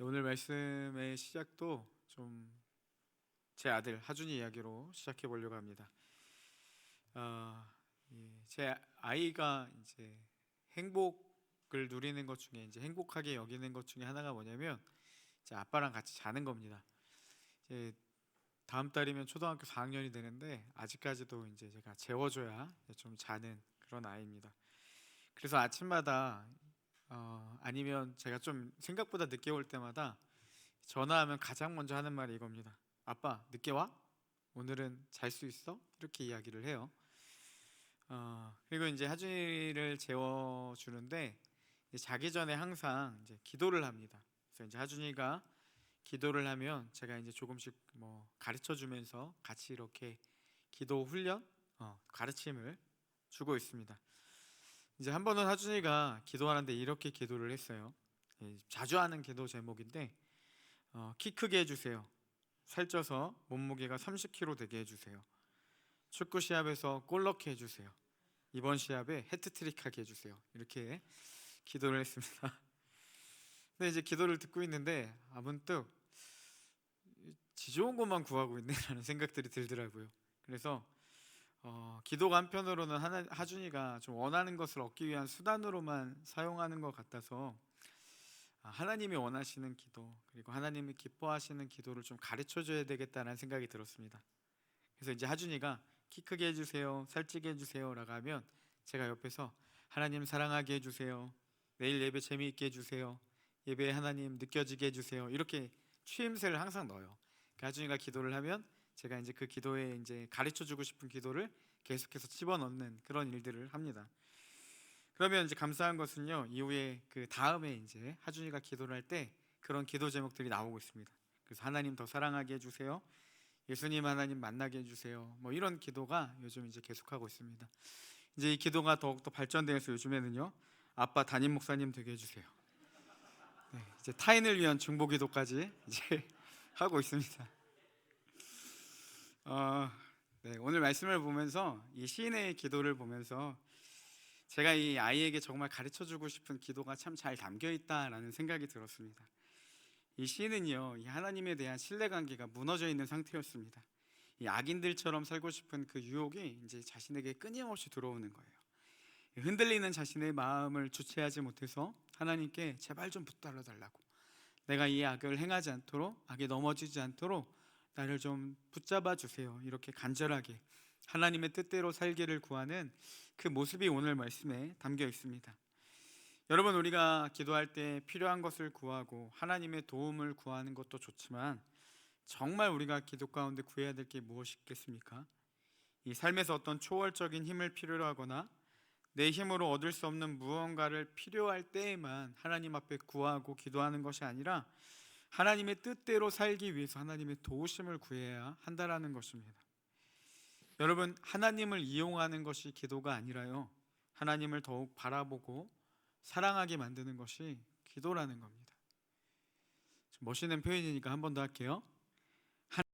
네, 오늘 말씀의 시작도 좀 제 아들 하준이 이야기로 시작해 보려고 합니다. 어, 제 아이가 이제 행복을 누리는 것 중에 이제 행복하게 여기는 것 중에 하나가 뭐냐면 이제 아빠랑 같이 자는 겁니다. 이제 다음 달이면 초등학교 4학년이 되는데 아직까지도 이제 제가 재워줘야 좀 자는 그런 아이입니다. 그래서 아침마다 아니면 제가 좀 생각보다 늦게 올 때마다 전화하면 가장 먼저 하는 말이 이겁니다. 아빠, 늦게 와? 오늘은 잘 수 있어? 이렇게 이야기를 해요. 그리고 이제 하준이를 재워주는데 이제 자기 전에 항상 이제 기도를 합니다. 그래서 이제 하준이가 기도를 하면 제가 이제 조금씩 뭐 가르쳐 주면서 같이 이렇게 기도 훈련, 가르침을 주고 있습니다. 이제 한 번은 하준이가 기도하는데 이렇게 기도를 했어요. 자주 하는 기도 제목인데 키 크게 해주세요. 살쪄서 몸무게가 30kg 되게 해주세요. 축구 시합에서 골 넣게 해주세요. 이번 시합에 해트트릭 하게 해주세요. 이렇게 기도를 했습니다. 근데 이제 기도를 듣고 있는데 문득 지 좋은 것만 구하고 있네라는 생각들이 들더라고요. 그래서 기도가 한편으로는 하준이가 좀 원하는 것을 얻기 위한 수단으로만 사용하는 것 같아서 하나님이 원하시는 기도 그리고 하나님이 기뻐하시는 기도를 좀 가르쳐 줘야 되겠다는 생각이 들었습니다. 그래서 이제 하준이가 키 크게 해주세요, 살찌게 해주세요 라고 하면 제가 옆에서 하나님 사랑하게 해주세요, 내일 예배 재미있게 해주세요, 예배에 하나님 느껴지게 해주세요, 이렇게 추임새를 항상 넣어요. 그 하준이가 기도를 하면 제가 이제 그 기도에 이제 가르쳐 주고 싶은 기도를 계속해서 집어넣는 그런 일들을 합니다. 그러면 이제 감사한 것은요, 이후에 그 다음에 이제 하준이가 기도를 할 때 그런 기도 제목들이 나오고 있습니다. 그래서 하나님 더 사랑하게 해주세요, 예수님 하나님 만나게 해주세요, 뭐 이런 기도가 요즘 이제 계속하고 있습니다. 이제 이 기도가 더욱더 발전되어서 요즘에는요, 아빠 담임 목사님 되게 해주세요. 네, 이제 타인을 위한 중보 기도까지 이제 하고 있습니다. 어, 네, 오늘 말씀을 보면서 이 시인의 기도를 보면서 제가 이 아이에게 정말 가르쳐 주고 싶은 기도가 참 잘 담겨 있다라는 생각이 들었습니다. 이 시인은요, 이 하나님에 대한 신뢰관계가 무너져 있는 상태였습니다. 이 악인들처럼 살고 싶은 그 유혹이 이제 자신에게 끊임없이 들어오는 거예요. 흔들리는 자신의 마음을 주체하지 못해서 하나님께 제발 좀 붙들어 달라고, 내가 이 악을 행하지 않도록, 악에 넘어지지 않도록 나를 좀 붙잡아 주세요, 이렇게 간절하게 하나님의 뜻대로 살기를 구하는 그 모습이 오늘 말씀에 담겨 있습니다. 여러분, 우리가 기도할 때 필요한 것을 구하고 하나님의 도움을 구하는 것도 좋지만 정말 우리가 기도 가운데 구해야 될 게 무엇이 있겠습니까? 이 삶에서 어떤 초월적인 힘을 필요로 하거나 내 힘으로 얻을 수 없는 무언가를 필요할 때에만 하나님 앞에 구하고 기도하는 것이 아니라 하나님의 뜻대로 살기 위해서 하나님의 도우심을 구해야 한다라는 것입니다. 여러분, 하나님을 이용하는 것이 기도가 아니라요, 하나님을 더욱 바라보고 사랑하게 만드는 것이 기도라는 겁니다. 좀 멋있는 표현이니까 한 번 더 할게요.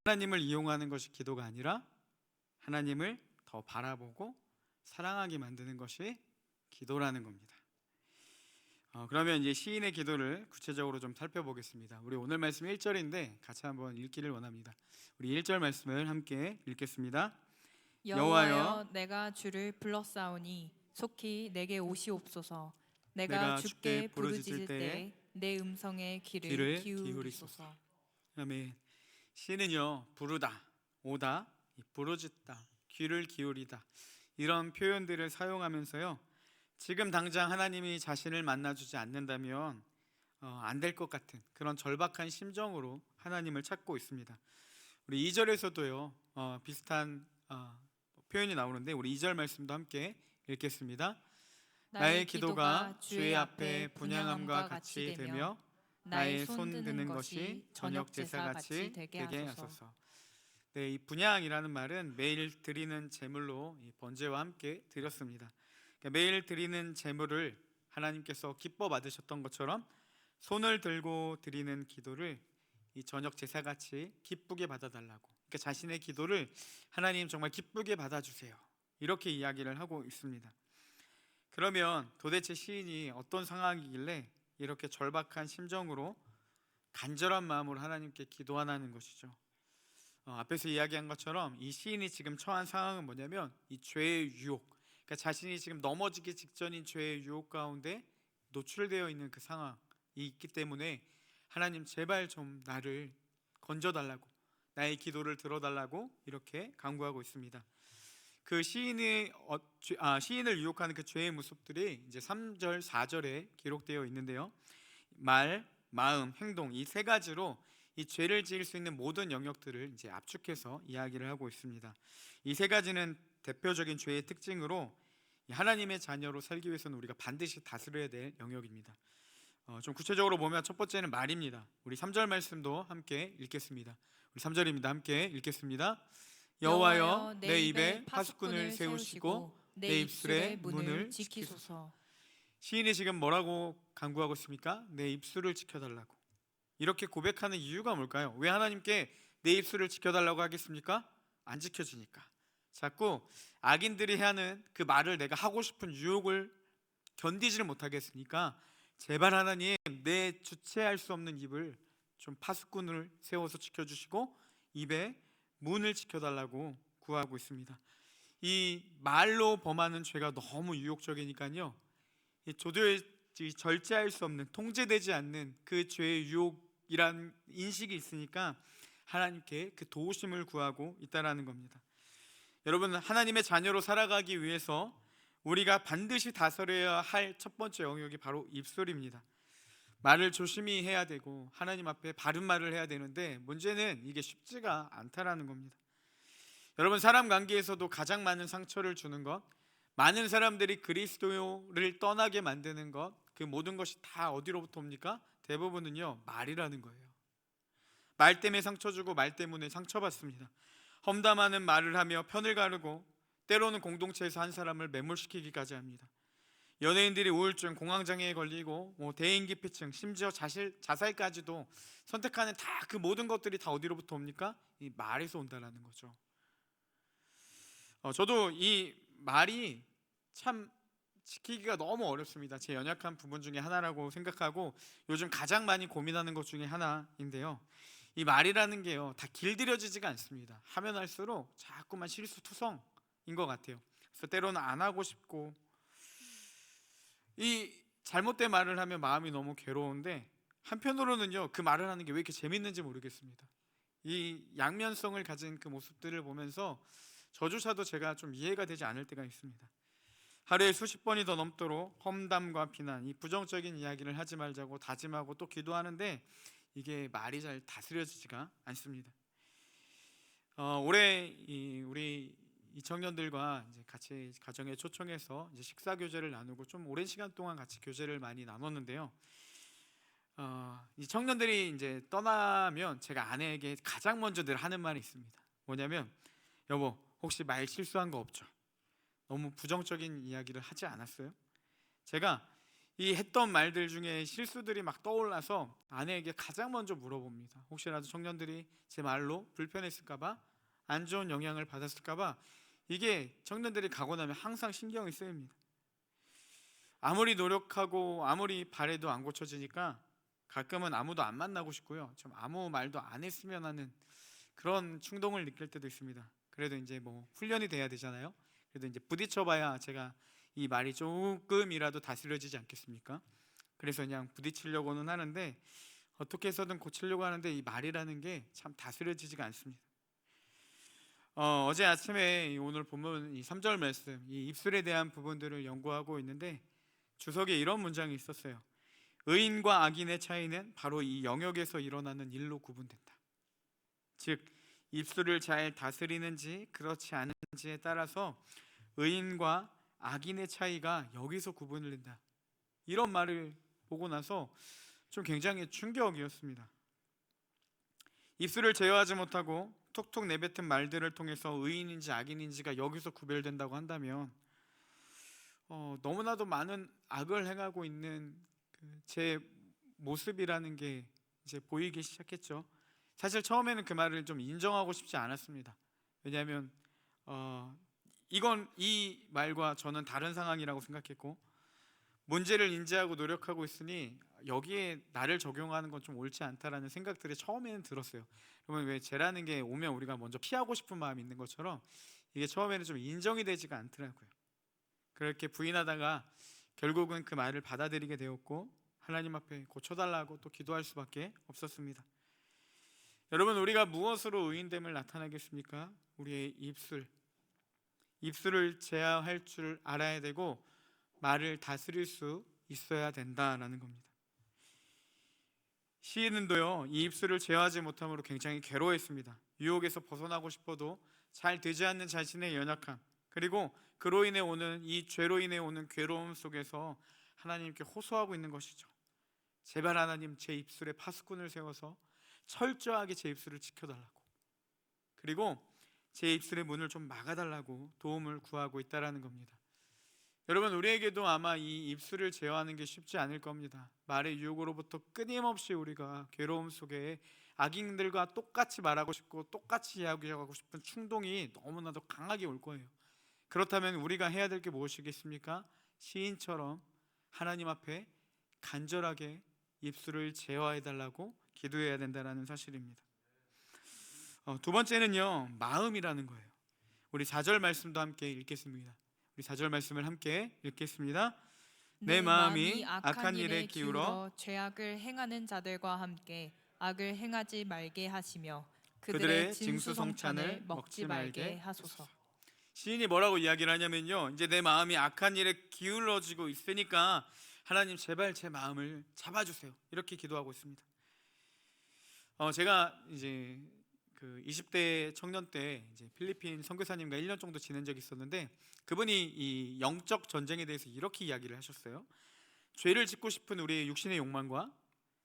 하나님을 이용하는 것이 기도가 아니라 하나님을 더 바라보고 사랑하게 만드는 것이 기도라는 겁니다. 그러면 이제 시인의 기도를 구체적으로 좀 살펴보겠습니다. 우리 오늘 말씀 1절인데 같이 한번 읽기를 원합니다. 우리 1절 말씀을 함께 읽겠습니다. 여호와여, 여호와여, 내가 주를 불렀사오니 속히 내게 오시옵소서. 내가 내가 주께 주께 부르짖을 부르짖을 때에 때 내 음성에 귀를 귀를 기울이소서. 기울이소서. 아멘. 시는요, 부르다, 오다, 부르짖다, 귀를 기울이다, 이런 표현들을 사용하면서요, 지금 당장 하나님이 자신을 만나주지 않는다면 안 될 것 같은 그런 절박한 심정으로 하나님을 찾고 있습니다. 우리 2절에서도요 비슷한 표현이 나오는데 우리 2절 말씀도 함께 읽겠습니다. 나의 나의 기도가 기도가 주의 주의 앞에 앞에 분향함과 분향함과 같이 같이 되며 되며 나의 나의 손 손 드는 드는 것이 것이 저녁 저녁 제사 제사 같이 같이 되게 되게 하소서. 하소서. 네, 이 분향이라는 말은 매일 드리는 제물로 이 번제와 함께 드렸습니다. 그러니까 매일 드리는 제물을 하나님께서 기뻐 받으셨던 것처럼 손을 들고 드리는 기도를 이 저녁 제사같이 기쁘게 받아달라고, 그러니까 자신의 기도를 하나님 정말 기쁘게 받아주세요, 이렇게 이야기를 하고 있습니다. 그러면 도대체 시인이 어떤 상황이길래 이렇게 절박한 심정으로 간절한 마음으로 하나님께 기도하는 것이죠. 앞에서 이야기한 것처럼 이 시인이 지금 처한 상황은 뭐냐면 이 죄의 유혹, 그러니까 자신이 지금 넘어지기 직전인 죄의 유혹 가운데 노출되어 있는 그 상황이 있기 때문에 하나님 제발 좀 나를 건져달라고, 나의 기도를 들어달라고 이렇게 간구하고 있습니다. 그 시인을 유혹하는 그 죄의 모습들이 이제 3절, 4절에 기록되어 있는데요. 말, 마음, 행동 이 세 가지로 이 죄를 지을 수 있는 모든 영역들을 이제 압축해서 이야기를 하고 있습니다. 이 세 가지는 대표적인 죄의 특징으로 하나님의 자녀로 살기 위해서는 우리가 반드시 다스려야 될 영역입니다. 좀 구체적으로 보면 첫 번째는 말입니다. 우리 3절 말씀도 함께 읽겠습니다. 우리 3절입니다. 함께 읽겠습니다. 여호와여 내 입에 파수꾼을 세우시고 내 입술의 문을 지키소서. 시인이 지금 뭐라고 간구하고 있습니까? 내 입술을 지켜달라고. 이렇게 고백하는 이유가 뭘까요? 왜 하나님께 내 입술을 지켜달라고 하겠습니까? 안 지켜지니까. 자꾸 악인들이 하는 그 말을 내가 하고 싶은 유혹을 견디지를 못하겠으니까 제발 하나님 내 주체할 수 없는 입을 좀 파수꾼을 세워서 지켜주시고 입에 문을 지켜달라고 구하고 있습니다. 이 말로 범하는 죄가 너무 유혹적이니까요, 도저히 절제할 수 없는, 통제되지 않는 그 죄의 유혹이란 인식이 있으니까 하나님께 그 도우심을 구하고 있다라는 겁니다. 여러분, 하나님의 자녀로 살아가기 위해서 우리가 반드시 다스려야 할 첫 번째 영역이 바로 입술입니다. 말을 조심히 해야 되고 하나님 앞에 바른 말을 해야 되는데 문제는 이게 쉽지가 않다라는 겁니다. 여러분, 사람 관계에서도 가장 많은 상처를 주는 것, 많은 사람들이 그리스도를 떠나게 만드는 것, 그 모든 것이 다 어디로부터 옵니까? 대부분은요, 말이라는 거예요. 말 때문에 상처 주고 말 때문에 상처받습니다. 험담하는 말을 하며 편을 가르고 때로는 공동체에서 한 사람을 매몰시키기까지 합니다. 연예인들이 우울증, 공황장애에 걸리고 대인기피증, 심지어 자살까지도 선택하는 다 그 모든 것들이 다 어디로부터 옵니까? 이 말에서 온다는 거죠. 저도 이 말이 참 지키기가 너무 어렵습니다. 제 연약한 부분 중에 하나라고 생각하고 요즘 가장 많이 고민하는 것 중에 하나인데요. 이 말이라는 게요, 다 길들여지지가 않습니다. 하면 할수록 자꾸만 실수투성인 것 같아요. 그래서 때로는 안 하고 싶고, 이 잘못된 말을 하면 마음이 너무 괴로운데 한편으로는요, 그 말을 하는 게 왜 이렇게 재밌는지 모르겠습니다. 이 양면성을 가진 그 모습들을 보면서 저조차도 제가 좀 이해가 되지 않을 때가 있습니다. 하루에 수십 번이 더 넘도록 험담과 비난, 이 부정적인 이야기를 하지 말자고 다짐하고 또 기도하는데 이게 말이 잘 다스려지지가 않습니다. 올해 우리 이 청년들과 이제 같이 가정에 초청해서 이제 식사 교제를 나누고 좀 오랜 시간 동안 같이 교제를 많이 나눴는데요. 이 청년들이 이제 떠나면 제가 아내에게 가장 먼저 늘 하는 말이 있습니다. 뭐냐면, 여보, 혹시 말 실수한 거 없죠? 너무 부정적인 이야기를 하지 않았어요? 제가 이 했던 말들 중에 실수들이 막 떠올라서 아내에게 가장 먼저 물어봅니다. 혹시라도 청년들이 제 말로 불편했을까봐, 안 좋은 영향을 받았을까봐. 이게 청년들이 가고 나면 항상 신경이 쓰입니다. 아무리 노력하고 아무리 바래도 안 고쳐지니까 가끔은 아무도 안 만나고 싶고요, 좀 아무 말도 안 했으면 하는 그런 충동을 느낄 때도 있습니다. 그래도 이제 훈련이 돼야 되잖아요. 그래도 이제 부딪혀봐야 제가 이 말이 조금이라도 다스려지지 않겠습니까? 그래서 그냥 부딪히려고는 하는데 어떻게 해서든 고치려고 하는데 이 말이라는 게 참 다스려지지가 않습니다. 어제 아침에 오늘 본문 이 3절 말씀, 이 입술에 대한 부분들을 연구하고 있는데 주석에 이런 문장이 있었어요. 의인과 악인의 차이는 바로 이 영역에서 일어나는 일로 구분된다. 즉, 입술을 잘 다스리는지 그렇지 않은지에 따라서 의인과 악인의 차이가 여기서 구분을 된다. 이런 말을 보고 나서 좀 굉장히 충격이었습니다. 입술을 제어하지 못하고 툭툭 내뱉은 말들을 통해서 의인인지 악인인지가 여기서 구별된다고 한다면 너무나도 많은 악을 행하고 있는 제 모습이라는 게 이제 보이기 시작했죠. 사실 처음에는 그 말을 좀 인정하고 싶지 않았습니다. 왜냐하면 이 말과 저는 다른 상황이라고 생각했고 문제를 인지하고 노력하고 있으니 여기에 나를 적용하는 건 좀 옳지 않다라는 생각들이 처음에는 들었어요. 그러면 왜 죄라는 게 오면 우리가 먼저 피하고 싶은 마음이 있는 것처럼 이게 처음에는 좀 인정이 되지가 않더라고요. 그렇게 부인하다가 결국은 그 말을 받아들이게 되었고 하나님 앞에 고쳐달라고 또 기도할 수밖에 없었습니다. 여러분, 우리가 무엇으로 의인됨을 나타내겠습니까? 우리의 입술을 제어할 줄 알아야 되고 말을 다스릴 수 있어야 된다라는 겁니다. 시인은도요, 이 입술을 제어하지 못함으로 굉장히 괴로워했습니다. 유혹에서 벗어나고 싶어도 잘 되지 않는 자신의 연약함, 그리고 그로 인해 오는 이 죄로 인해 오는 괴로움 속에서 하나님께 호소하고 있는 것이죠. 제발 하나님, 제 입술에 파수꾼을 세워서 철저하게 제 입술을 지켜달라고, 그리고 제 입술의 문을 좀 막아달라고 도움을 구하고 있다라는 겁니다. 여러분, 우리에게도 아마 이 입술을 제어하는 게 쉽지 않을 겁니다. 말의 유혹으로부터 끊임없이 우리가 괴로움 속에 악인들과 똑같이 말하고 싶고 똑같이 이야기하고 싶은 충동이 너무나도 강하게 올 거예요. 그렇다면 우리가 해야 될 게 무엇이겠습니까? 시인처럼 하나님 앞에 간절하게 입술을 제어해 달라고 기도해야 된다는 사실입니다. 두 번째는요, 마음이라는 거예요. 우리 4절 말씀도 함께 읽겠습니다. 우리 4절 말씀을 함께 읽겠습니다. 내 마음이 악한 일에 기울어 죄악을 행하는 자들과 함께 악을 행하지 말게 하시며 그들의 징수성찬을 먹지 말게 하소서. 시인이 뭐라고 이야기를 하냐면요, 이제 내 마음이 악한 일에 기울어지고 있으니까 하나님 제발 제 마음을 잡아주세요, 이렇게 기도하고 있습니다. 제가 이제 그 20대 청년 때 이제 필리핀 선교사님과 1년 정도 지낸 적이 있었는데, 그분이 이 영적 전쟁에 대해서 이렇게 이야기를 하셨어요. 죄를 짓고 싶은 우리의 육신의 욕망과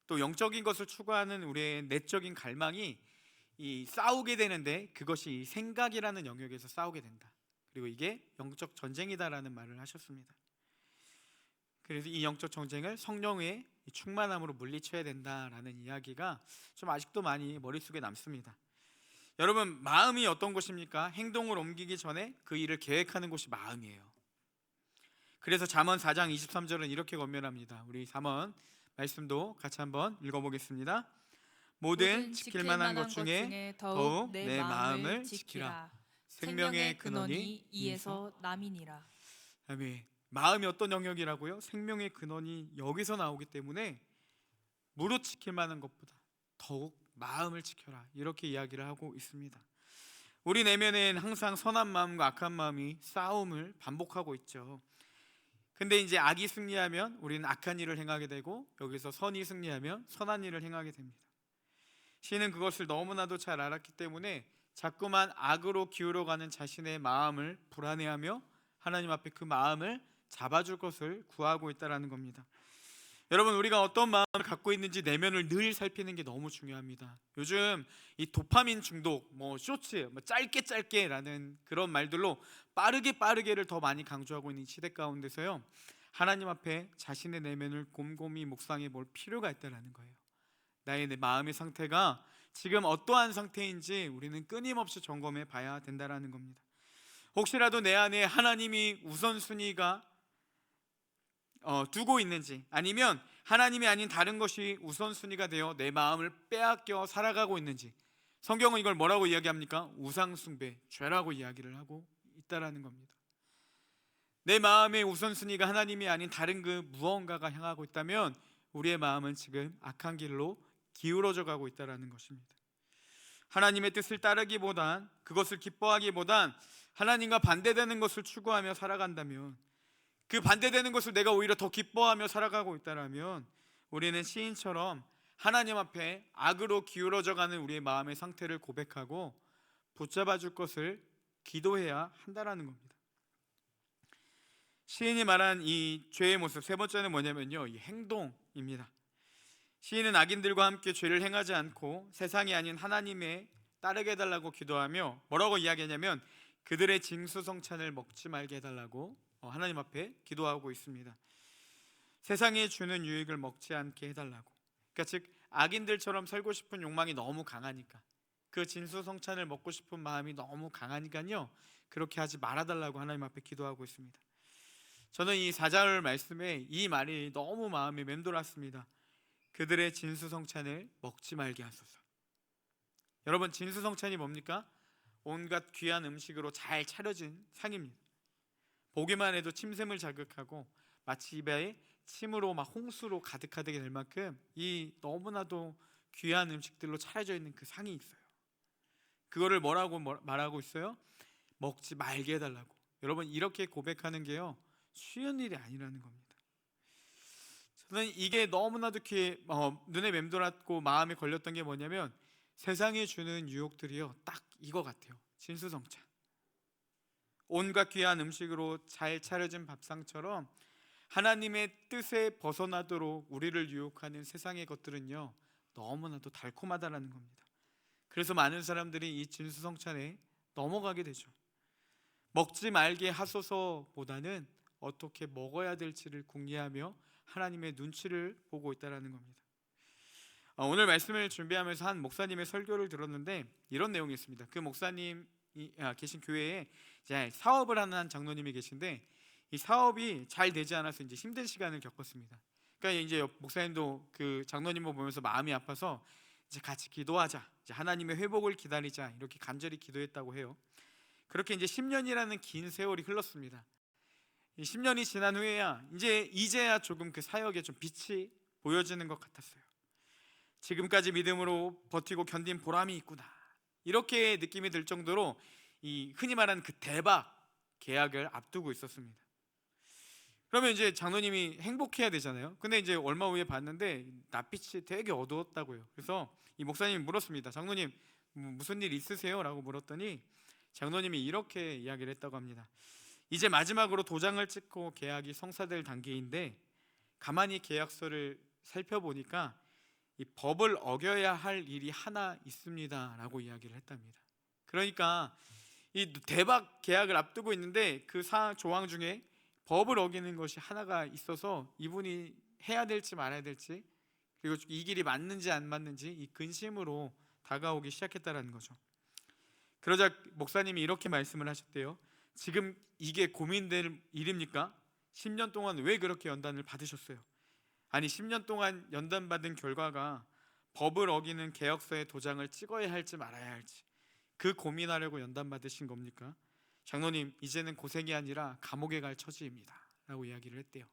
또 영적인 것을 추구하는 우리의 내적인 갈망이 이 싸우게 되는데, 그것이 생각이라는 영역에서 싸우게 된다. 그리고 이게 영적 전쟁이다라는 말을 하셨습니다. 그래서 이 영적 전쟁을 성령의 충만함으로 물리쳐야 된다라는 이야기가 좀 아직도 많이 머릿속에 남습니다. 여러분, 마음이 어떤 곳입니까? 행동을 옮기기 전에 그 일을 계획하는 곳이 마음이에요. 그래서 잠언 4장 23절은 이렇게 권면합니다. 우리 잠언 말씀도 같이 한번 읽어보겠습니다. 모든 지킬 만한 것 중에 더욱 내 마음을 지키라. 생명의 근원이 이에서 남이니라. 아멘. 마음이 어떤 영역이라고요? 생명의 근원이 여기서 나오기 때문에 무릇 지킬 만한 것보다 더욱 마음을 지켜라, 이렇게 이야기를 하고 있습니다. 우리 내면엔 항상 선한 마음과 악한 마음이 싸움을 반복하고 있죠. 근데 이제 악이 승리하면 우리는 악한 일을 행하게 되고, 여기서 선이 승리하면 선한 일을 행하게 됩니다. 시인은 그것을 너무나도 잘 알았기 때문에 자꾸만 악으로 기울어가는 자신의 마음을 불안해하며 하나님 앞에 그 마음을 잡아줄 것을 구하고 있다는 겁니다. 여러분, 우리가 어떤 마음을 갖고 있는지 내면을 늘 살피는 게 너무 중요합니다. 요즘 이 도파민 중독, 쇼츠, 짧게라는 그런 말들로 빠르게를 더 많이 강조하고 있는 시대 가운데서요, 하나님 앞에 자신의 내면을 곰곰이 묵상해 볼 필요가 있다는 거예요. 나의 내 마음의 상태가 지금 어떠한 상태인지 우리는 끊임없이 점검해 봐야 된다는 겁니다. 혹시라도 내 안에 하나님이 우선순위가 두고 있는지, 아니면 하나님이 아닌 다른 것이 우선순위가 되어 내 마음을 빼앗겨 살아가고 있는지, 성경은 이걸 뭐라고 이야기합니까? 우상숭배, 죄라고 이야기를 하고 있다는 겁니다. 내 마음의 우선순위가 하나님이 아닌 다른 그 무언가가 향하고 있다면 우리의 마음은 지금 악한 길로 기울어져 가고 있다는 것입니다. 하나님의 뜻을 따르기보단, 그것을 기뻐하기보단 하나님과 반대되는 것을 추구하며 살아간다면, 그 반대되는 것을 내가 오히려 더 기뻐하며 살아가고 있다면, 우리는 시인처럼 하나님 앞에 악으로 기울어져가는 우리의 마음의 상태를 고백하고 붙잡아 줄 것을 기도해야 한다는 겁니다. 시인이 말한 이 죄의 모습, 세 번째는 뭐냐면요, 이 행동입니다. 시인은 악인들과 함께 죄를 행하지 않고 세상이 아닌 하나님에 따르게 해달라고 기도하며 뭐라고 이야기하냐면, 그들의 징수성찬을 먹지 말게 해달라고 하나님 앞에 기도하고 있습니다. 세상이 주는 유익을 먹지 않게 해달라고. 그러니까 즉, 악인들처럼 살고 싶은 욕망이 너무 강하니까, 그 징수성찬을 먹고 싶은 마음이 너무 강하니까요, 그렇게 하지 말아달라고 하나님 앞에 기도하고 있습니다. 저는 이 4절 말씀에 이 말이 너무 마음에 맴돌았습니다. 그들의 진수성찬을 먹지 말게 하소서. 여러분, 진수성찬이 뭡니까? 온갖 귀한 음식으로 잘 차려진 상입니다. 보기만 해도 침샘을 자극하고 마치 입에 침으로 막 홍수로 가득하게 될 만큼 이 너무나도 귀한 음식들로 차려져 있는 그 상이 있어요. 그거를 뭐라고 말하고 있어요? 먹지 말게 해달라고. 여러분, 이렇게 고백하는 게요, 쉬운 일이 아니라는 겁니다. 저는 이게 너무나도 눈에 맴돌았고 마음에 걸렸던 게 뭐냐면, 세상이 주는 유혹들이요, 딱 이거 같아요. 진수성찬, 온갖 귀한 음식으로 잘 차려진 밥상처럼 하나님의 뜻에 벗어나도록 우리를 유혹하는 세상의 것들은요, 너무나도 달콤하다라는 겁니다. 그래서 많은 사람들이 이 진수성찬에 넘어가게 되죠. 먹지 말게 하소서보다는 어떻게 먹어야 될지를 궁리하며 하나님의 눈치를 보고 있다는 겁니다. 오늘 말씀을 준비하면서 한 목사님의 설교를 들었는데 이런 내용이 있습니다. 그 목사님이 계신 교회에 이제 사업을 하는 한 장로님이 계신데, 이 사업이 잘 되지 않아서 이제 힘든 시간을 겪었습니다. 그러니까 이제 목사님도 그 장로님을 보면서 마음이 아파서 이제 같이 기도하자, 이제 하나님의 회복을 기다리자, 이렇게 간절히 기도했다고 해요. 그렇게 이제 10년이라는 긴 세월이 흘렀습니다. 이 10년이 지난 후에야 이제야 조금 그 사역에 좀 빛이 보여지는 것 같았어요. 지금까지 믿음으로 버티고 견딘 보람이 있구나, 이렇게 느낌이 들 정도로 이 흔히 말하는 그 대박 계약을 앞두고 있었습니다. 그러면 이제 장로님이 행복해야 되잖아요. 근데 이제 얼마 후에 봤는데 낯빛이 되게 어두웠다고요. 그래서 이 목사님이 물었습니다. 장로님, 무슨 일 있으세요? 라고 물었더니 장로님이 이렇게 이야기를 했다고 합니다. 이제 마지막으로 도장을 찍고 계약이 성사될 단계인데 가만히 계약서를 살펴보니까 이 법을 어겨야 할 일이 하나 있습니다, 라고 이야기를 했답니다. 그러니까 이 대박 계약을 앞두고 있는데 그 조항 중에 법을 어기는 것이 하나가 있어서 이분이 해야 될지 말아야 될지, 그리고 이 길이 맞는지 안 맞는지 이 근심으로 다가오기 시작했다는 거죠. 그러자 목사님이 이렇게 말씀을 하셨대요. 지금 이게 고민될 일입니까? 10년 동안 왜 그렇게 연단을 받으셨어요? 아니, 10년 동안 연단받은 결과가 법을 어기는 계약서에 도장을 찍어야 할지 말아야 할지, 그 고민하려고 연단받으신 겁니까? 장로님, 이제는 고생이 아니라 감옥에 갈 처지입니다, 라고 이야기를 했대요.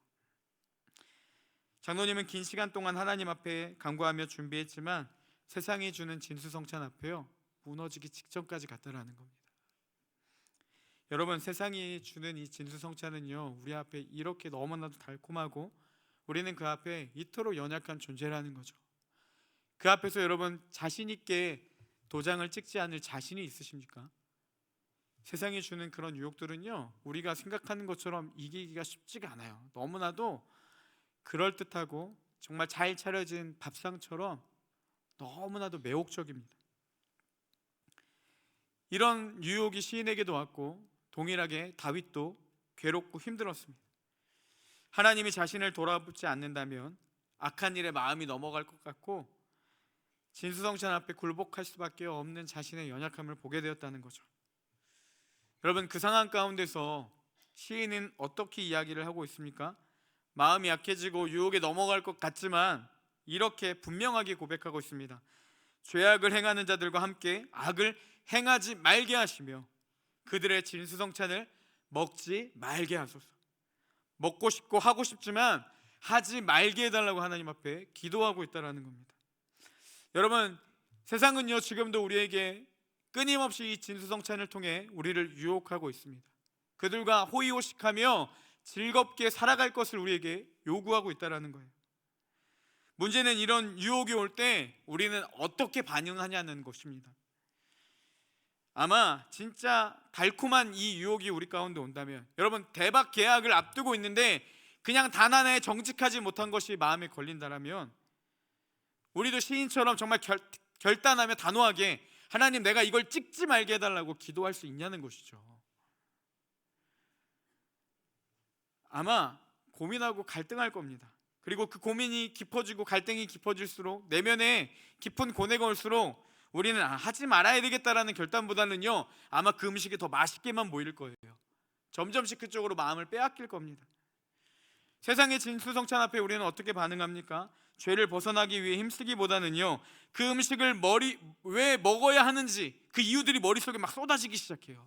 장로님은 긴 시간 동안 하나님 앞에 간구하며 준비했지만 세상이 주는 진수성찬 앞에요, 무너지기 직전까지 갔다라는 겁니다. 여러분, 세상이 주는 이 진수성찬은요, 우리 앞에 이렇게 너무나도 달콤하고 우리는 그 앞에 이토록 연약한 존재라는 거죠. 그 앞에서 여러분, 자신 있게 도장을 찍지 않을 자신이 있으십니까? 세상이 주는 그런 유혹들은요, 우리가 생각하는 것처럼 이기기가 쉽지가 않아요. 너무나도 그럴듯하고 정말 잘 차려진 밥상처럼 너무나도 매혹적입니다. 이런 유혹이 시인에게도 왔고 동일하게 다윗도 괴롭고 힘들었습니다. 하나님이 자신을 돌아보지 않는다면 악한 일에 마음이 넘어갈 것 같고 진수성찬 앞에 굴복할 수밖에 없는 자신의 연약함을 보게 되었다는 거죠. 여러분, 그 상황 가운데서 시인은 어떻게 이야기를 하고 있습니까? 마음이 약해지고 유혹에 넘어갈 것 같지만 이렇게 분명하게 고백하고 있습니다. 죄악을 행하는 자들과 함께 악을 행하지 말게 하시며 그들의 진수성찬을 먹지 말게 하소서. 먹고 싶고 하고 싶지만 하지 말게 해달라고 하나님 앞에 기도하고 있다는 겁니다. 여러분, 세상은요, 지금도 우리에게 끊임없이 이 진수성찬을 통해 우리를 유혹하고 있습니다. 그들과 호의호식하며 즐겁게 살아갈 것을 우리에게 요구하고 있다는 거예요. 문제는 이런 유혹이 올 때 우리는 어떻게 반응하냐는 것입니다. 아마 진짜 달콤한 이 유혹이 우리 가운데 온다면, 여러분, 대박 계약을 앞두고 있는데 그냥 단 하나의 정직하지 못한 것이 마음에 걸린다라면 우리도 시인처럼 정말 결단하며 단호하게 하나님, 내가 이걸 찍지 말게 해달라고 기도할 수 있냐는 것이죠. 아마 고민하고 갈등할 겁니다. 그리고 그 고민이 깊어지고 갈등이 깊어질수록 내면에 깊은 고뇌가 올수록 우리는 하지 말아야 되겠다라는 결단보다는요, 아마 그 음식이 더 맛있게만 보일 거예요. 점점씩 그쪽으로 마음을 빼앗길 겁니다. 세상의 진수성찬 앞에 우리는 어떻게 반응합니까? 죄를 벗어나기 위해 힘쓰기보다는요, 그 음식을 왜 먹어야 하는지 그 이유들이 머릿속에 막 쏟아지기 시작해요.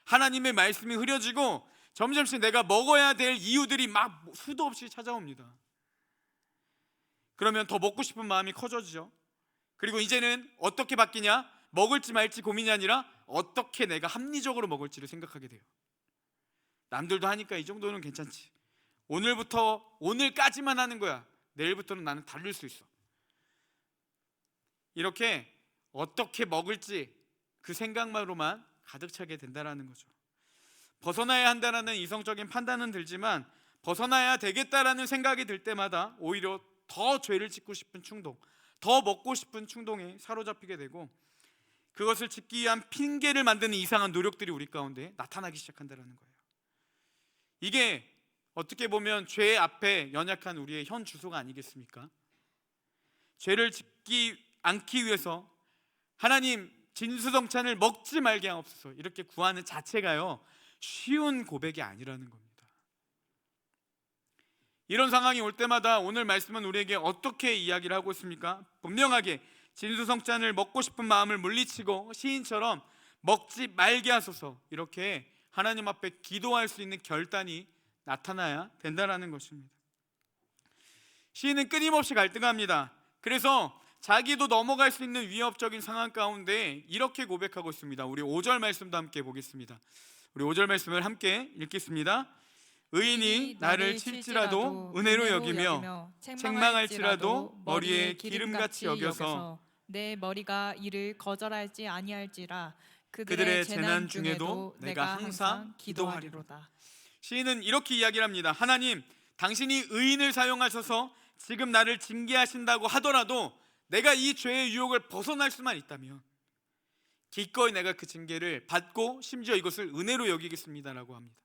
하나님의 말씀이 흐려지고 점점씩 내가 먹어야 될 이유들이 막 수도 없이 찾아옵니다. 그러면 더 먹고 싶은 마음이 커져지죠. 그리고 이제는 어떻게 바뀌냐? 먹을지 말지 고민이 아니라 어떻게 내가 합리적으로 먹을지를 생각하게 돼요. 남들도 하니까 이 정도는 괜찮지. 오늘까지만 하는 거야. 내일부터는 나는 다를 수 있어. 이렇게 어떻게 먹을지 그 생각만으로만 가득 차게 된다라는 거죠. 벗어나야 한다라는 이성적인 판단은 들지만 벗어나야 되겠다라는 생각이 들 때마다 오히려 더 죄를 짓고 싶은 충동, 더 먹고 싶은 충동에 사로잡히게 되고 그것을 짓기 위한 핑계를 만드는 이상한 노력들이 우리 가운데 나타나기 시작한다는 거예요. 이게 어떻게 보면 죄 앞에 연약한 우리의 현 주소가 아니겠습니까? 죄를 짓지 않기 위해서 하나님 진수성찬을 먹지 말게 하옵소서 이렇게 구하는 자체가요, 쉬운 고백이 아니라는 겁니다. 이런 상황이 올 때마다 오늘 말씀은 우리에게 어떻게 이야기를 하고 있습니까? 분명하게 진수성찬을 먹고 싶은 마음을 물리치고 시인처럼 먹지 말게 하소서 이렇게 하나님 앞에 기도할 수 있는 결단이 나타나야 된다는 것입니다. 시인은 끊임없이 갈등합니다. 그래서 자기도 넘어갈 수 있는 위협적인 상황 가운데 이렇게 고백하고 있습니다. 우리 5절 말씀도 함께 보겠습니다. 우리 5절 말씀을 함께 읽겠습니다. 의인이 나를 칠지라도 은혜로 여기며 책망할지라도 머리에 기름같이 여겨서 내 머리가 이를 거절하지 아니할지라 그들의 재난 중에도 내가 항상 기도하리로다. 시인은 이렇게 이야기를 합니다. 하나님, 당신이 의인을 사용하셔서 지금 나를 징계하신다고 하더라도 내가 이 죄의 유혹을 벗어날 수만 있다면 기꺼이 내가 그 징계를 받고 심지어 이것을 은혜로 여기겠습니다라고 합니다.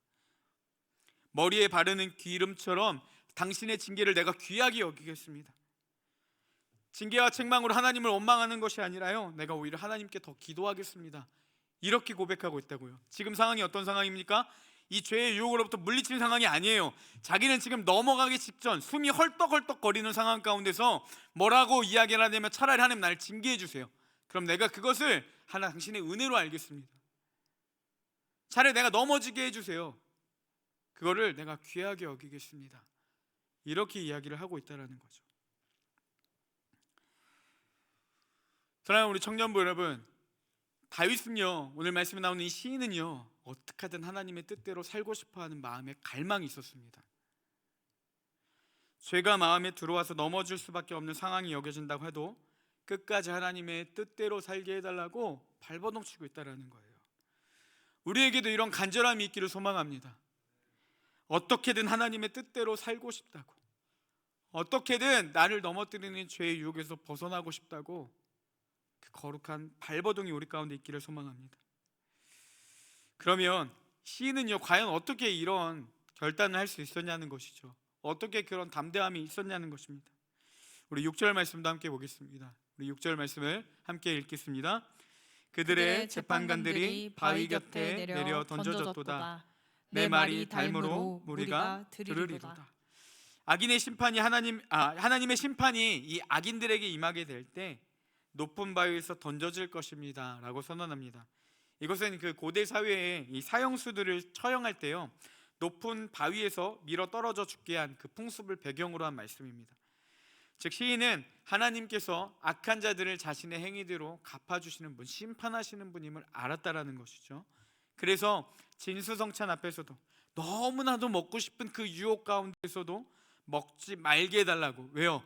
머리에 바르는 기름처럼 당신의 징계를 내가 귀하게 여기겠습니다. 징계와 책망으로 하나님을 원망하는 것이 아니라요, 내가 오히려 하나님께 더 기도하겠습니다. 이렇게 고백하고 있다고요. 지금 상황이 어떤 상황입니까? 이 죄의 유혹으로부터 물리친 상황이 아니에요. 자기는 지금 넘어가기 직전 숨이 헐떡헐떡 거리는 상황 가운데서 뭐라고 이야기를 하냐면 차라리 하나님 나를 징계해 주세요. 그럼 내가 그것을 당신의 은혜로 알겠습니다. 차라리 내가 넘어지게 해주세요. 그거를 내가 귀하게 여기겠습니다. 이렇게 이야기를 하고 있다는 거죠. 사랑하는 우리 청년부 여러분, 다윗은요, 오늘 말씀에 나오는 이 시인은요, 어떻게 하든 하나님의 뜻대로 살고 싶어하는 마음에 갈망이 있었습니다. 죄가 마음에 들어와서 넘어질 수밖에 없는 상황이 여겨진다고 해도 끝까지 하나님의 뜻대로 살게 해달라고 발버둥치고 있다는 거예요. 우리에게도 이런 간절함이 있기를 소망합니다. 어떻게든 하나님의 뜻대로 살고 싶다고, 어떻게든 나를 넘어뜨리는 죄의 유혹에서 벗어나고 싶다고 그 거룩한 발버둥이 우리 가운데 있기를 소망합니다. 그러면 시인은요, 과연 어떻게 이런 결단을 할 수 있었냐는 것이죠. 어떻게 그런 담대함이 있었냐는 것입니다. 우리 6절 말씀도 함께 보겠습니다. 우리 6절 말씀을 함께 읽겠습니다. 그들의 재판관들이 바위 곁에 내려 던져졌도다. 내 말이 닮으로 무리가 들으리로다. 악인의 심판이 하나님의 심판이 이 악인들에게 임하게 될 때 높은 바위에서 던져질 것입니다 라고 선언합니다. 이것은 그 고대 사회의 이 사형수들을 처형할 때요, 높은 바위에서 밀어 떨어져 죽게 한 그 풍습을 배경으로 한 말씀입니다. 즉 시인은 하나님께서 악한 자들을 자신의 행위대로 갚아주시는 분, 심판하시는 분임을 알았다라는 것이죠. 그래서 진수성찬 앞에서도 너무나도 먹고 싶은 그 유혹 가운데서도 먹지 말게 해달라고. 왜요?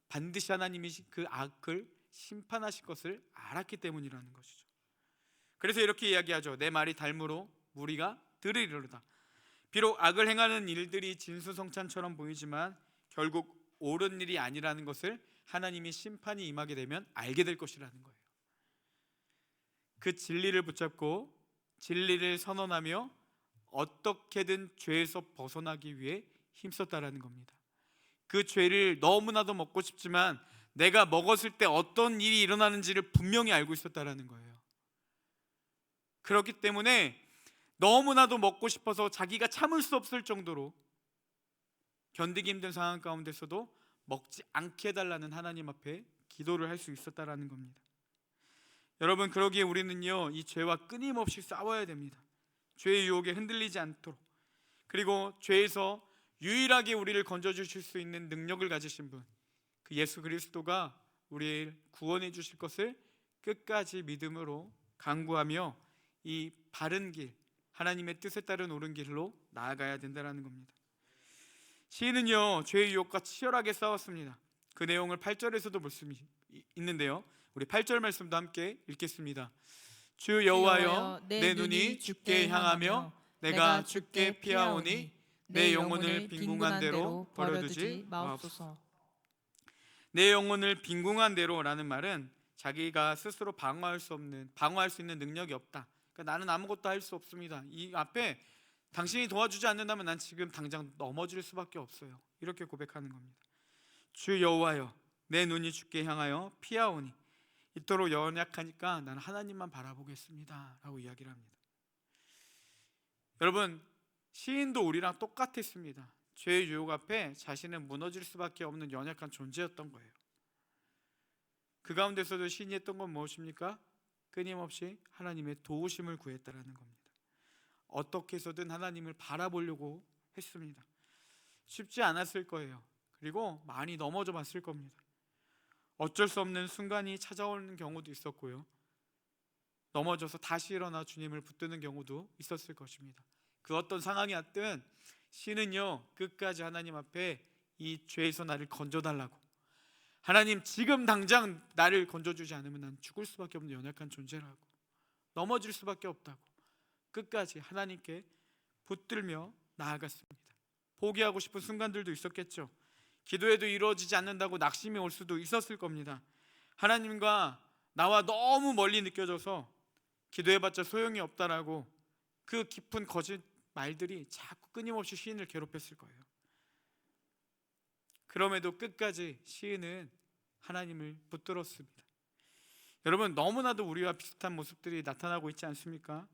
반드시 하나님이 그 악을 심판하실 것을 알았기 때문이라는 것이죠. 그래서 이렇게 이야기하죠. 내 말이 닮으로 무리가 들으리로다. 비록 악을 행하는 일들이 진수성찬처럼 보이지만 결국 옳은 일이 아니라는 것을 하나님이 심판이 임하게 되면 알게 될 것이라는 거예요. 그 진리를 붙잡고 진리를 선언하며 어떻게든 죄에서 벗어나기 위해 힘썼다라는 겁니다. 그 죄를 너무나도 먹고 싶지만 내가 먹었을 때 어떤 일이 일어나는지를 분명히 알고 있었다라는 거예요. 그렇기 때문에 너무나도 먹고 싶어서 자기가 참을 수 없을 정도로 견디기 힘든 상황 가운데서도 먹지 않게 해달라는 하나님 앞에 기도를 할 수 있었다라는 겁니다. 여러분, 그러기에 우리는요, 이 죄와 끊임없이 싸워야 됩니다. 죄의 유혹에 흔들리지 않도록. 그리고 죄에서 유일하게 우리를 건져주실 수 있는 능력을 가지신 분, 그 예수 그리스도가 우리를 구원해 주실 것을 끝까지 믿음으로 간구하며 이 바른 길, 하나님의 뜻에 따른 옳은 길로 나아가야 된다는 겁니다. 시인은요, 죄의 유혹과 치열하게 싸웠습니다. 그 내용을 8절에서도 볼 수 있는데요, 우리 8절 말씀도 함께 읽겠습니다. 주 여호와여, 내 눈이 주께 향하며 내가 주께 피하오니 내 영혼을 빈궁한 대로 버려두지 마옵소서. 내 영혼을 빈궁한 대로라는 말은 자기가 스스로 방어할 수 있는 능력이 없다. 그러니까 나는 아무것도 할 수 없습니다. 이 앞에 당신이 도와주지 않는다면 난 지금 당장 넘어질 수밖에 없어요. 이렇게 고백하는 겁니다. 주 여호와여, 내 눈이 주께 향하여 피하오니 이토록 연약하니까 나는 하나님만 바라보겠습니다 라고 이야기를 합니다. 여러분, 시인도 우리랑 똑같았습니다. 죄의 유혹 앞에 자신은 무너질 수밖에 없는 연약한 존재였던 거예요. 그 가운데서도 시인이 했던 건 무엇입니까? 끊임없이 하나님의 도우심을 구했다라는 겁니다. 어떻게 해서든 하나님을 바라보려고 했습니다. 쉽지 않았을 거예요. 그리고 많이 넘어져 봤을 겁니다. 어쩔 수 없는 순간이 찾아오는 경우도 있었고요, 넘어져서 다시 일어나 주님을 붙드는 경우도 있었을 것입니다. 그 어떤 상황이 왔든 시는요, 끝까지 하나님 앞에 이 죄에서 나를 건져달라고, 하나님 지금 당장 나를 건져주지 않으면 난 죽을 수밖에 없는 연약한 존재라고, 넘어질 수밖에 없다고 끝까지 하나님께 붙들며 나아갔습니다. 포기하고 싶은 순간들도 있었겠죠. 기도해도 이루어지지 않는다고 낙심이 올 수도 있었을 겁니다. 하나님과 나와 너무 멀리 느껴져서 기도해봤자 소용이 없다라고 그 깊은 거짓 말들이 자꾸 끊임없이 시인을 괴롭혔을 거예요. 그럼에도 끝까지 시인은 하나님을 붙들었습니다. 여러분, 너무나도 우리와 비슷한 모습들이 나타나고 있지 않습니까?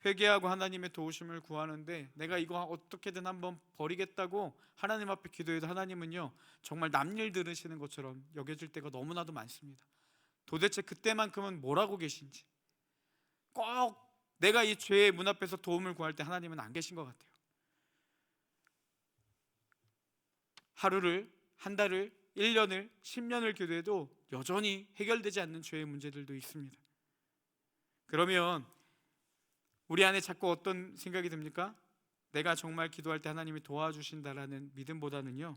회개하고 하나님의 도우심을 구하는데 내가 이거 어떻게든 한번 버리겠다고 하나님 앞에 기도해도 하나님은요, 정말 남일 들으시는 것처럼 여겨질 때가 너무나도 많습니다. 도대체 그때만큼은 뭘 하고 계신지, 꼭 내가 이 죄의 문 앞에서 도움을 구할 때 하나님은 안 계신 것 같아요. 하루를, 한 달을, 1년을, 10년을 기도해도 여전히 해결되지 않는 죄의 문제들도 있습니다. 그러면 우리 안에 자꾸 어떤 생각이 듭니까? 내가 정말 기도할 때 하나님이 도와주신다라는 믿음보다는요,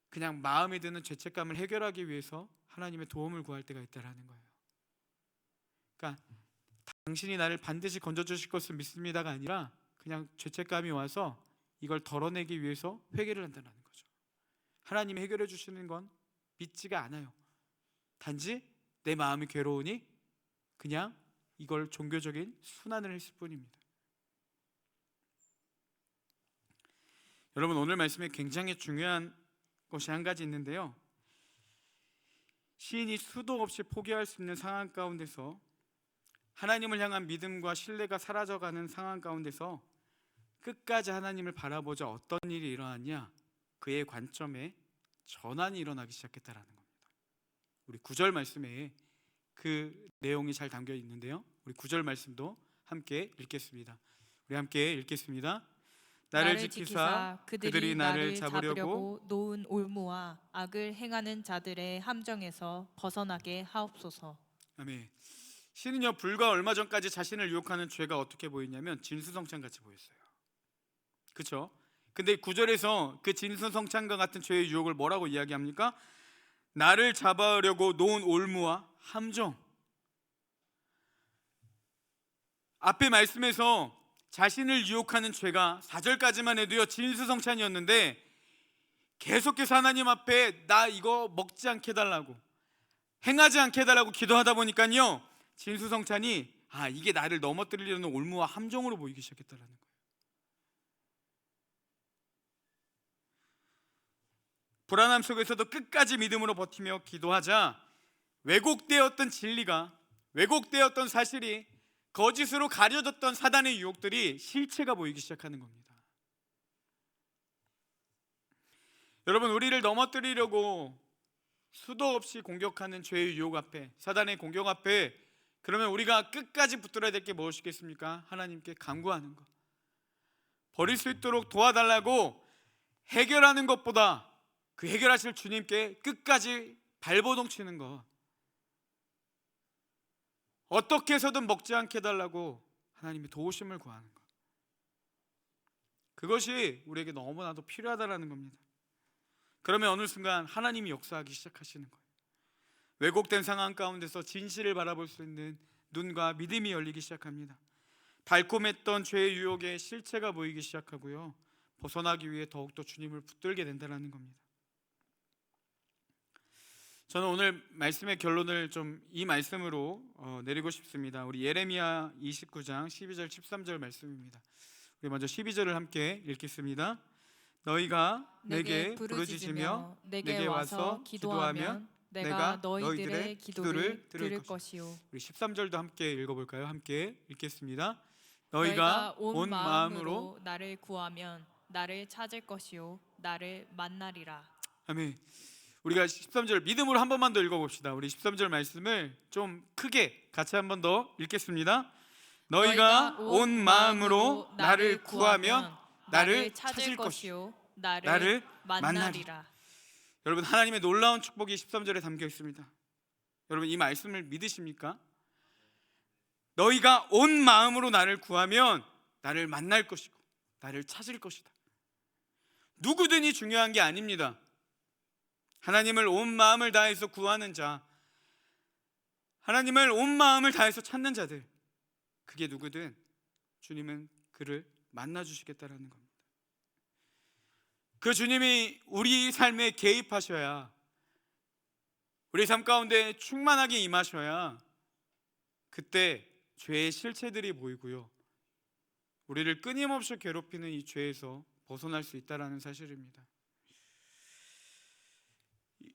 그냥 마음에 드는 죄책감을 해결하기 위해서 하나님의 도움을 구할 때가 있다라는 거예요. 그러니까 당신이 나를 반드시 건져주실 것을 믿습니다가 아니라 그냥 죄책감이 와서 이걸 덜어내기 위해서 회개를 한다는 거죠. 하나님이 해결해 주시는 건 믿지가 않아요. 단지 내 마음이 괴로우니 그냥 이걸 종교적인 순환을 했을 뿐입니다. 여러분, 오늘 말씀에 굉장히 중요한 것이 한 가지 있는데요, 시인이 수도 없이 포기할 수 있는 상황 가운데서, 하나님을 향한 믿음과 신뢰가 사라져가는 상황 가운데서 끝까지 하나님을 바라보자 어떤 일이 일어났냐, 그의 관점에 전환이 일어나기 시작했다라는 겁니다. 우리 9절 말씀에 그 내용이 잘 담겨 있는데요, 우리 9절 말씀도 함께 읽겠습니다. 우리 함께 읽겠습니다. 나를 지키사 그들이 나를 잡으려고 놓은 올무와 악을 행하는 자들의 함정에서 벗어나게 하옵소서. 아멘. 시는요, 불과 얼마 전까지 자신을 유혹하는 죄가 어떻게 보이냐면 진수성찬 같이 보였어요. 그렇죠? 근데 9절에서 그 진수성찬과 같은 죄의 유혹을 뭐라고 이야기합니까? 나를 잡아려고 놓은 올무와 함정. 앞에 말씀에서 자신을 유혹하는 죄가 4절까지만 해도요, 진수성찬이었는데 계속해서 하나님 앞에 나 이거 먹지 않게 해달라고, 행하지 않게 해달라고 기도하다 보니까요, 진수성찬이 이게 나를 넘어뜨리려는 올무와 함정으로 보이기 시작했다는 거예요. 불안함 속에서도 끝까지 믿음으로 버티며 기도하자 왜곡되었던 진리가, 왜곡되었던 사실이, 거짓으로 가려졌던 사단의 유혹들이 실체가 보이기 시작하는 겁니다. 여러분, 우리를 넘어뜨리려고 수도 없이 공격하는 죄의 유혹 앞에, 사단의 공격 앞에, 그러면 우리가 끝까지 붙들어야 될 게 무엇이겠습니까? 하나님께 간구하는 것, 버릴 수 있도록 도와달라고 해결하는 것보다 그 해결하실 주님께 끝까지 발버둥 치는 것, 어떻게 해서든 먹지 않게 해달라고 하나님의 도우심을 구하는 것, 그것이 우리에게 너무나도 필요하다는 겁니다. 그러면 어느 순간 하나님이 역사하기 시작하시는 거예요. 왜곡된 상황 가운데서 진실을 바라볼 수 있는 눈과 믿음이 열리기 시작합니다. 달콤했던 죄의 유혹의 실체가 보이기 시작하고요, 벗어나기 위해 더욱더 주님을 붙들게 된다는 겁니다. 저는 오늘 말씀의 결론을 좀 이 말씀으로 내리고 싶습니다. 우리 예레미야 29장 12절 13절 말씀입니다. 우리 먼저 12절을 함께 읽겠습니다. 너희가 내게 부르짖으며 내게 와서 기도하면 내가 너희들의 기도를 들을 것이요. 우리 13절도 함께 읽어볼까요? 함께 읽겠습니다. 너희가 온 마음으로 나를 구하면 나를 찾을 것이요 나를 만나리라. 아멘. 우리가 13절 믿음으로 한 번만 더 읽어봅시다. 우리 13절 말씀을 좀 크게 같이 한 번 더 읽겠습니다. 너희가 온 마음으로 나를 구하면 나를 찾을 것이요 나를 만나리라. 여러분, 하나님의 놀라운 축복이 13절에 담겨 있습니다. 여러분, 이 말씀을 믿으십니까? 너희가 온 마음으로 나를 구하면 나를 만날 것이고 나를 찾을 것이다. 누구든지 중요한 게 아닙니다. 하나님을 온 마음을 다해서 구하는 자, 하나님을 온 마음을 다해서 찾는 자들, 그게 누구든 주님은 그를 만나주시겠다라는 겁니다. 그 주님이 우리 삶에 개입하셔야, 우리 삶 가운데 충만하게 임하셔야 그때 죄의 실체들이 보이고요, 우리를 끊임없이 괴롭히는 이 죄에서 벗어날 수 있다는 사실입니다.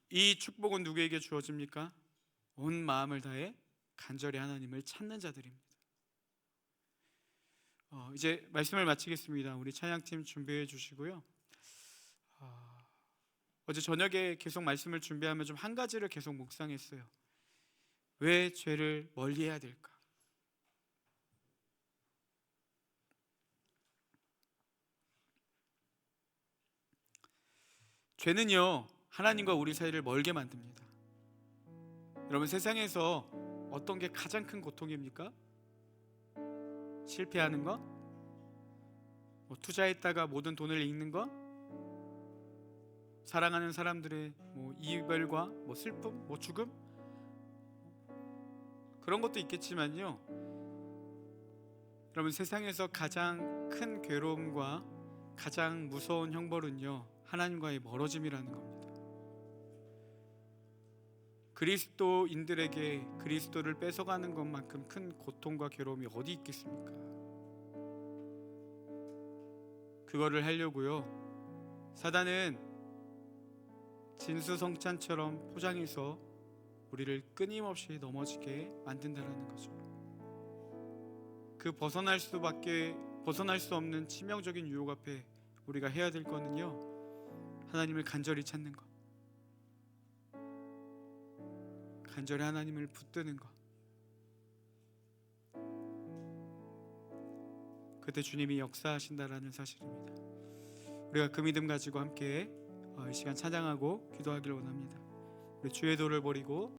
이 축복은 누구에게 주어집니까? 온 마음을 다해 간절히 하나님을 찾는 자들입니다. 이제 말씀을 마치겠습니다. 우리 찬양팀 준비해 주시고요. 어제 저녁에 계속 말씀을 준비하면 좀 한 가지를 계속 묵상했어요. 왜 죄를 멀리해야 될까? 죄는요, 하나님과 우리 사이를 멀게 만듭니다. 여러분, 세상에서 어떤 게 가장 큰 고통입니까? 실패하는 거? 투자했다가 모든 돈을 잃는 거? 사랑하는 사람들의 이별과 슬픔, 죽음? 그런 것도 있겠지만요, 여러분, 세상에서 가장 큰 괴로움과 가장 무서운 형벌은요, 하나님과의 멀어짐이라는 겁니다. 그리스도인들에게 그리스도를 뺏어가는 것만큼 큰 고통과 괴로움이 어디 있겠습니까? 그거를 하려고요, 사단은 진수성찬처럼 포장해서 우리를 끊임없이 넘어지게 만든다는 거죠. 그 벗어날 수 없는 치명적인 유혹 앞에 우리가 해야 될 거는요, 하나님을 간절히 찾는 것, 간절히 하나님을 붙드는 것. 그때 주님이 역사하신다라는 사실입니다. 우리가 그 믿음 가지고 함께 이 시간 찬양하고 기도하기를 원합니다. 우리 주의 도를 버리고